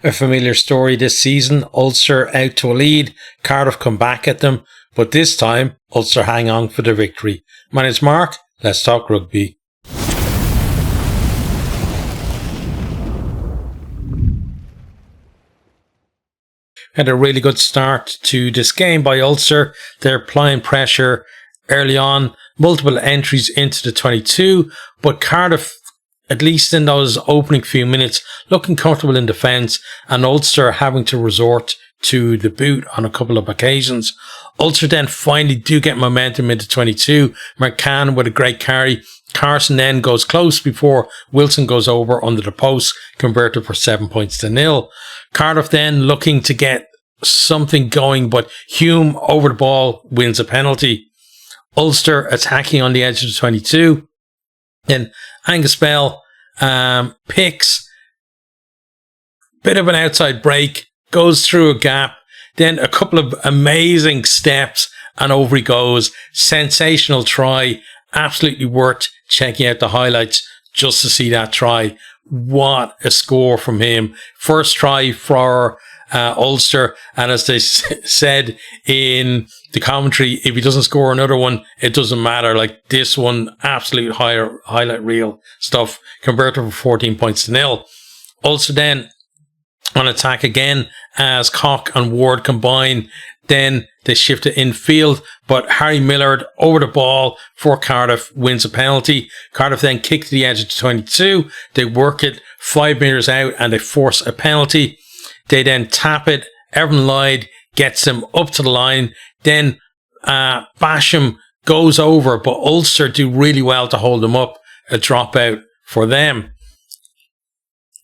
A familiar story this season. Ulster out to a lead. Cardiff come back at them. But this time, Ulster hang on for the victory. My name's Mark. Let's talk rugby. Had a really good start to this game by Ulster. They're applying pressure early on. Multiple entries into the 22. But Cardiff, at least in those opening few minutes, looking comfortable in defence, and Ulster having to resort to the boot on a couple of occasions. Ulster then finally do get momentum into 22. McCann with a great carry. Carson then goes close before Wilson goes over under the post, converted for 7 points to 0. Cardiff then looking to get something going, but Hume over the ball wins a penalty. Ulster attacking on the edge of the 22. Then Angus Bell picks, bit of an outside break, goes through a gap, then a couple of amazing steps, and over he goes. Sensational try, absolutely worth checking out the highlights just to see that try. What a score from him. First try for Ulster, and as they said in the commentary, if he doesn't score another one, it doesn't matter. Like this one, absolute highlight reel stuff. Converted for 14 points to 0. Ulster then on attack again as Cock and Ward combine. Then they shift it infield, but Harry Millard over the ball for Cardiff wins a penalty. Cardiff then kick to the edge of the 22. They work it 5 metres out and they force a penalty. They then tap it. Evan Lloyd gets him up to the line. Then Basham goes over, but Ulster do really well to hold him up. A dropout for them.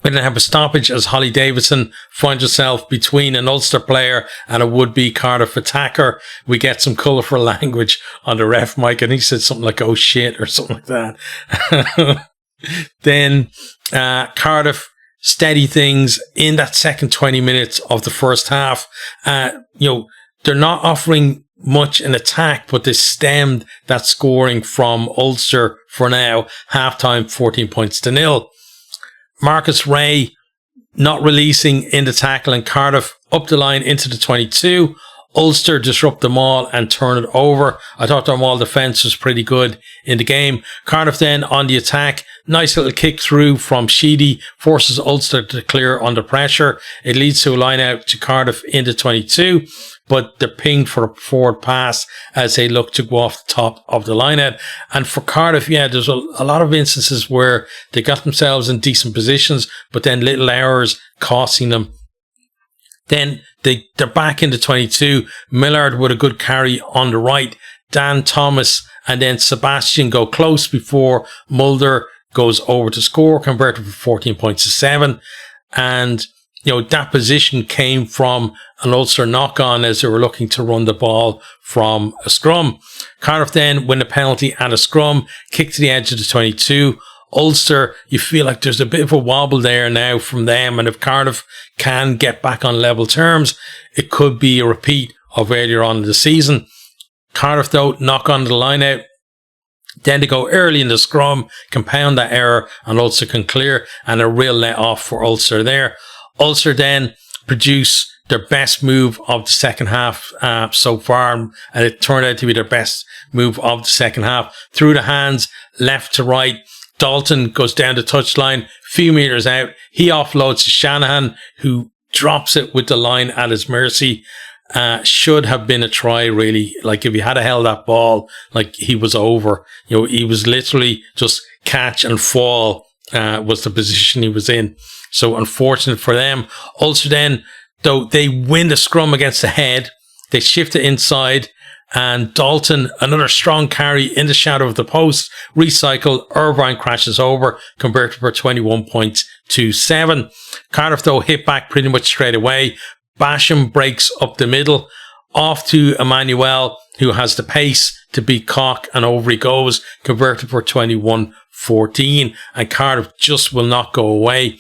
We then have a stoppage as Holly Davidson finds herself between an Ulster player and a would-be Cardiff attacker. We get some colourful language on the ref mic, and he said something like, "oh shit," or something like that. Then Cardiff steady things in that second 20 minutes of the first half. They're not offering much in attack, but they stemmed that scoring from Ulster for now. Half-time, 14 points to 0. Marcus Ray not releasing in the tackle, and Cardiff up the line into the 22. Ulster disrupt them all and turn it over. I thought their wall defence was pretty good in the game. Cardiff then on the attack. Nice little kick through from Sheedy. Forces Ulster to clear under pressure. It leads to a line out to Cardiff into 22. But they're pinged for a forward pass as they look to go off the top of the line out. And for Cardiff, there's a lot of instances where they got themselves in decent positions, but then little errors costing them. Then they're back into 22. Millard with a good carry on the right. Dan Thomas and then Sebastian go close before Mulder goes over to score, converted for 14 points to 7. And that position came from an Ulster knock-on as they were looking to run the ball from a scrum. Cardiff then win a penalty and a scrum, kick to the edge of the 22. Ulster, you feel like there's a bit of a wobble there now from them, and if Cardiff can get back on level terms, it could be a repeat of earlier on in the season. Cardiff, though, knock on the line out. Then they go early in the scrum, compound that error, and Ulster can clear, and a real let off for Ulster there. Ulster then produce their best move of the second half so far, and it turned out to be their best move of the second half. Through the hands, left to right. Dalton goes down the touchline, few metres out. He offloads to Shanahan, who drops it with the line at his mercy. Should have been a try, really. Like, if he had held that ball, like, he was over. He was literally just catch and fall was the position he was in. So unfortunate for them. Ulster then, though, they win the scrum against the head. They shift it inside. And Dalton, another strong carry in the shadow of the post. Recycle. Irvine crashes over. Converted for 21 points to 7. Cardiff, though, hit back pretty much straight away. Basham breaks up the middle. Off to Emmanuel, who has the pace to beat Cock, and over he goes. Converted for 21-14. And Cardiff just will not go away.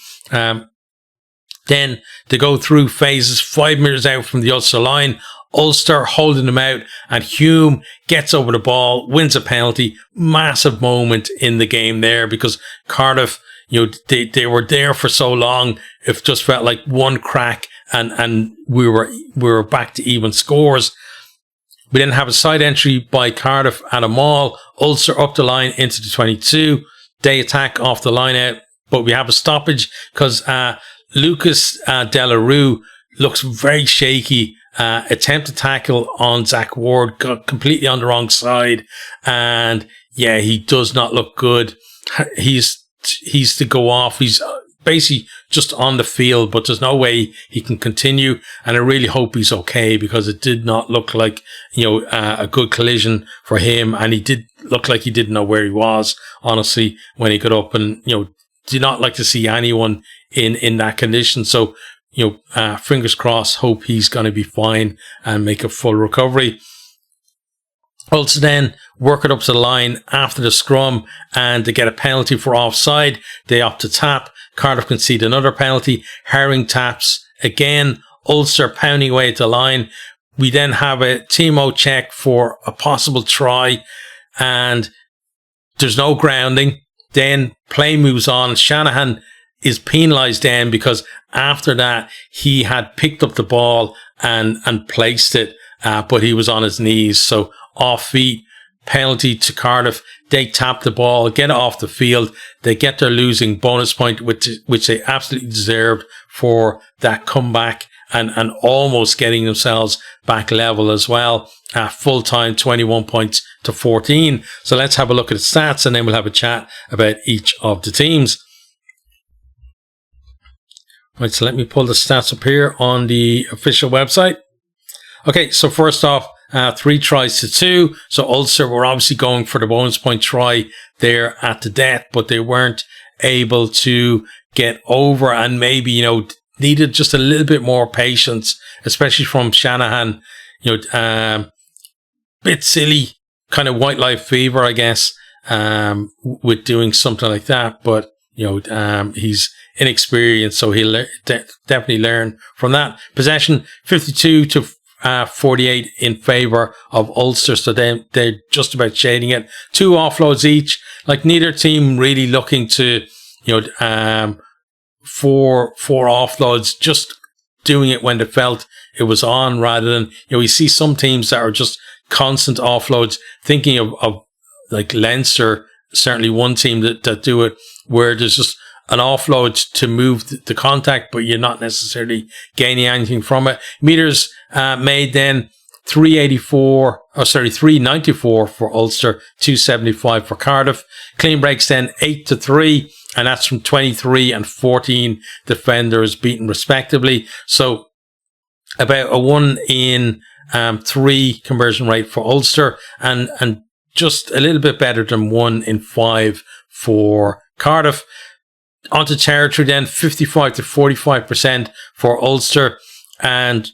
Then they go through phases 5 metres out from the Ulster line. Ulster holding them out, and Hume gets over the ball, wins a penalty. Massive moment in the game there, because Cardiff, they were there for so long. It just felt like one crack and we were back to even scores. We then have a side entry by Cardiff at a maul. Ulster up the line into the 22. They attack off the line out, but we have a stoppage because Lucas De La Rue looks very shaky. Attempt to tackle on Zach Ward, got completely on the wrong side, and yeah, he does not look good. He's to go off. He's basically just on the field, but there's no way he can continue. And I really hope he's okay, because it did not look like a good collision for him, and he did look like he didn't know where he was, honestly, when he got up, and did not like to see anyone in that condition. So fingers crossed, hope he's going to be fine and make a full recovery. Also then work it up to the line after the scrum, and they get a penalty for offside. They opt to tap. Cardiff concede another penalty. Herring taps again. Ulster pounding away at the line. We then have a Timo check for a possible try, and there's no grounding. Then play moves on. Shanahan is penalised then, because after that he had picked up the ball and placed it, but he was on his knees. So off feet, penalty to Cardiff. They tap the ball, get it off the field. They get their losing bonus point, which they absolutely deserved for that comeback and almost getting themselves back level as well. Full time, 21 points to 14. So let's have a look at the stats, and then we'll have a chat about each of the teams. Right, so let me pull the stats up here on the official website. Okay, so first off, 3 tries to 2. So Ulster were obviously going for the bonus point try there at the death, but they weren't able to get over, and maybe, needed just a little bit more patience, especially from Shanahan. Bit silly, kind of white lie fever, I guess, with doing something like that. But, he's inexperienced, so he'll definitely learn from that. Possession, 52 to 48 in favour of Ulster, so they're just about shading it. 2 offloads each, like neither team really looking to, four offloads, just doing it when they felt it was on, rather than, we see some teams that are just constant offloads. Thinking of like Leinster, certainly one team that do it, where there's just an offload to move the contact, but you're not necessarily gaining anything from it. Meters made then 394 for Ulster, 275 for Cardiff. Clean breaks then 8-3, and that's from 23 and 14 defenders beaten respectively. So about a 1 in 3 conversion rate for Ulster, and just a little bit better than 1 in 5 for Cardiff. Onto territory then, 55 to 45% for Ulster, and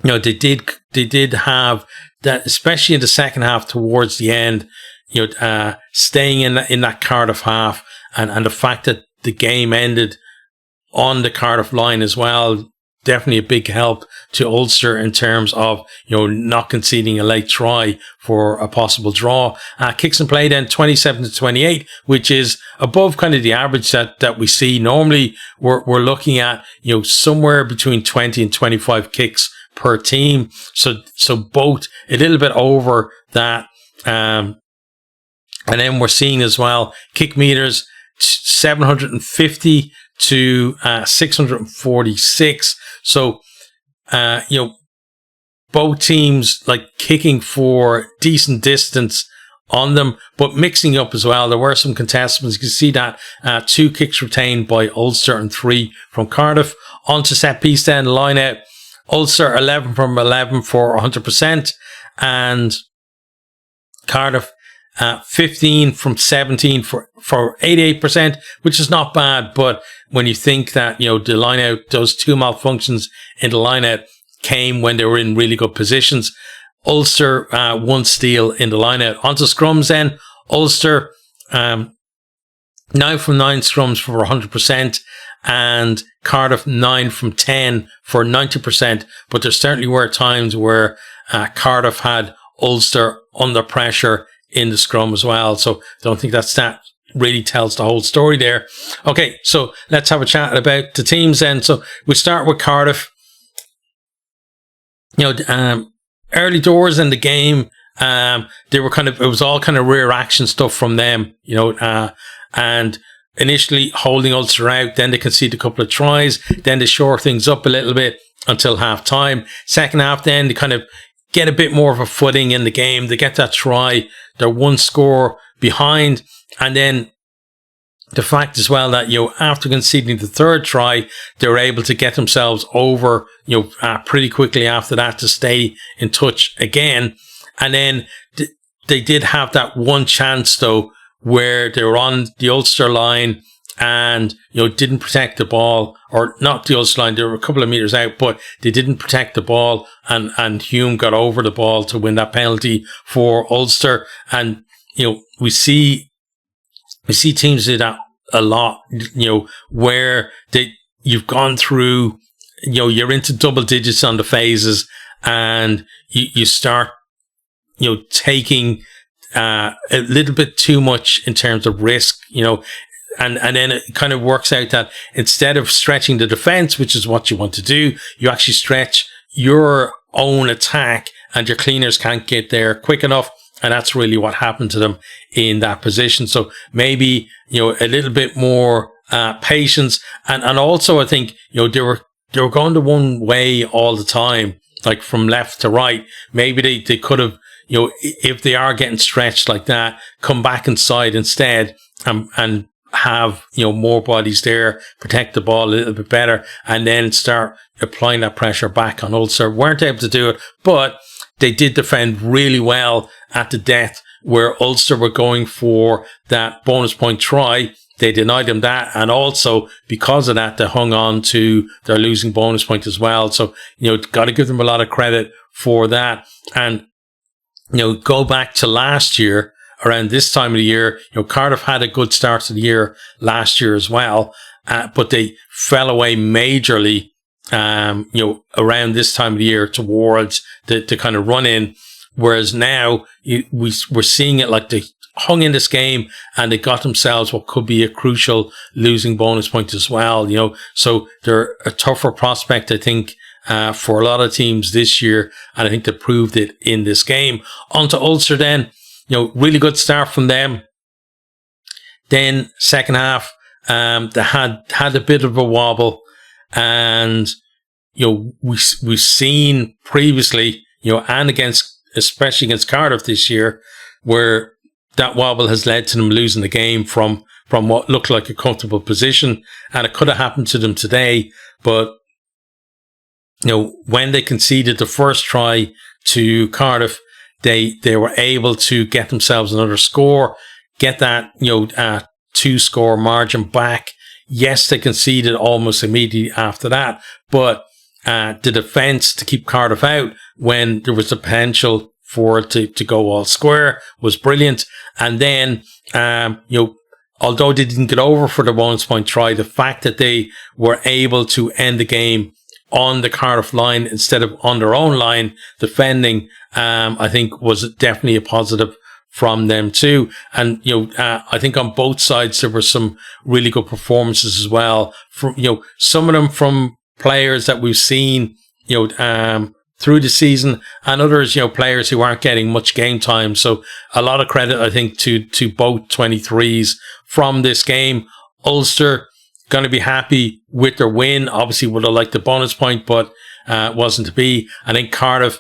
they did have that, especially in the second half towards the end. Staying in that Cardiff half, and the fact that the game ended on the Cardiff line as well, definitely a big help to Ulster in terms of not conceding a late try for a possible draw. Kicks and play then 27 to 28, which is above kind of the average that we see. Normally we're looking at somewhere between 20 and 25 kicks per team. So both a little bit over that. And then we're seeing as well kick meters 750 to 646. So, both teams like kicking for decent distance on them, but mixing up as well. There were some contestants. You can see that 2 kicks retained by Ulster and 3 from Cardiff. On to set piece then, line out. Ulster 11 from 11 for 100%, and Cardiff 15 from 17 for 88%, which is not bad. But when you think that, the line out, those 2 malfunctions in the line out came when they were in really good positions. Ulster 1 steal in the line out. Onto scrums then. Ulster 9 from 9 scrums for 100%, and Cardiff 9 from 10 for 90%. But there certainly were times where Cardiff had Ulster under pressure in the scrum as well. So I don't think that stat really tells the whole story there. Okay, so let's have a chat about the teams then. So we start with Cardiff. Early doors in the game, they were it was all kind of rear action stuff from them, and initially holding Ulster out, then they conceded a couple of tries, then they shore things up a little bit until half time. Second half, then they kind of get a bit more of a footing in the game. They get that try, they're one score behind, and then the fact as well that, after conceding the third try, they were able to get themselves over, pretty quickly after that to stay in touch again. And then they did have that one chance though, where they were on the Ulster line and, didn't protect the ball, or not the Ulster line, they were a couple of meters out, but they didn't protect the ball, and Hume got over the ball to win that penalty for Ulster. And, we see teams do that a lot, where you've gone through, you're into double digits on the phases, and you start, taking a little bit too much in terms of risk, and then it kind of works out that instead of stretching the defense, which is what you want to do, you actually stretch your own attack, and your cleaners can't get there quick enough. And that's really what happened to them in that position. So maybe, a little bit more patience. And also, I think, they were going the one way all the time, like from left to right. Maybe they could have, if they are getting stretched like that, come back inside instead and have, more bodies there, protect the ball a little bit better, and then start applying that pressure back on Ulster. Weren't able to do it, but they did defend really well at the death, where Ulster were going for that bonus point try. They denied them that, and also because of that, they hung on to their losing bonus point as well. So, got to give them a lot of credit for that. And, go back to last year, around this time of the year, Cardiff had a good start to the year last year as well, but they fell away majorly, around this time of the year towards the kind of run in. Whereas now we're seeing it like they hung in this game and they got themselves what could be a crucial losing bonus point as well, so they're a tougher prospect, I think, for a lot of teams this year. And I think they proved it in this game. On to Ulster then, really good start from them. Then second half, they had a bit of a wobble, and, we've seen previously, and especially against Cardiff this year, where that wobble has led to them losing the game from what looked like a comfortable position. And it could have happened to them today, but, when they conceded the first try to Cardiff, they were able to get themselves another score, get that, 2-score margin back. Yes, they conceded almost immediately after that, but the defence to keep Cardiff out when there was the potential for it to go all square was brilliant. And then, although they didn't get over for the bonus point try, the fact that they were able to end the game on the Cardiff line instead of on their own line defending, I think was definitely a positive from them too. And, I think on both sides there were some really good performances as well. From, some of them from players that we've seen, through the season, and others, players who aren't getting much game time. So a lot of credit, I think, to both 23s from this game. Ulster going to be happy with their win. Obviously would have liked the bonus point, but wasn't to be. I think Cardiff,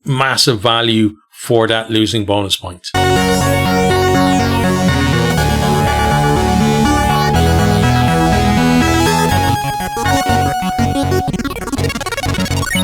massive value for that losing bonus point.